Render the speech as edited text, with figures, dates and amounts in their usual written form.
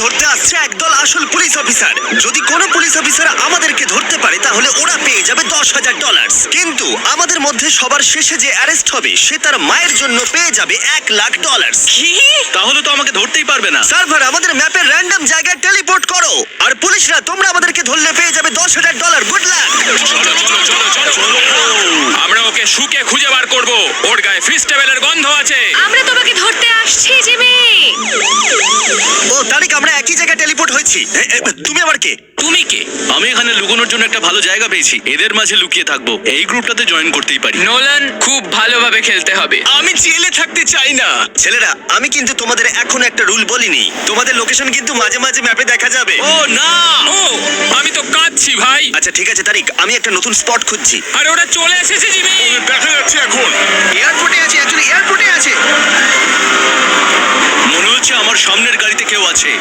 ধরতে আসছে একদল আসল পুলিশ অফিসার। যদি কোনো পুলিশ অফিসার আমাদেরকে ধরতে পারে তাহলে ওরা পেয়ে যাবে $10,000। কিন্তু আমাদের মধ্যে সবার শেষে যে অ্যারেস্ট হবে সে তার মায়ের জন্য পেয়ে যাবে $1,00,000। কি? তাহলে তো আমাকে ধরতেই পারবে না। সার্ভার আমাদের ম্যাপের র্যান্ডম জায়গায় টেলিপোর্ট করো। আর পুলিশরা তোমরা আমাদেরকে ধরলে পেয়ে যাবে $10,000। Good luck. আমরা ওকে শুকে খুঁজে বার করব। ওর গায়ে ফিস্টেবেলের গন্ধ আছে। আমরা তোমাকে ধরতে আসছি জিমি। ও তারিখ আমরা একই জায়গায় টেলিপোর্ট হয়েছি। তুমি আবার কে? তুমি কে? আমি এখানে লুকোনোর জন্য একটা ভালো জায়গা পেয়েছি, এদের মাঝে লুকিয়ে থাকবো। এই গ্রুপটাতে জয়েন করতেই পারি। নোলান, খুব ভালোভাবে খেলতে হবে। আমি জেলে থাকতে চাই না। ছেলেরা আমি কিন্তু তোমাদের এখন একটা রুল বলিনি। তোমাদের লোকেশন কিন্তু মাঝে মাঝে ম্যাপে দেখা যাবে। ও না! ও, আমি তো কাঁদছি ভাই। আচ্ছা ঠিক আছে তারিক, আমি একটা নতুন স্পট খুঁজছি। আর ওরা চলে এসেছে জিমি। দেখা যাচ্ছে এখন। এয়ারপোর্টে আছে, অ্যাকচুয়ালি এয়ারপোর্টে আছে। মনে হচ্ছে আমার সামনের গাড়িতে কেউ আছে।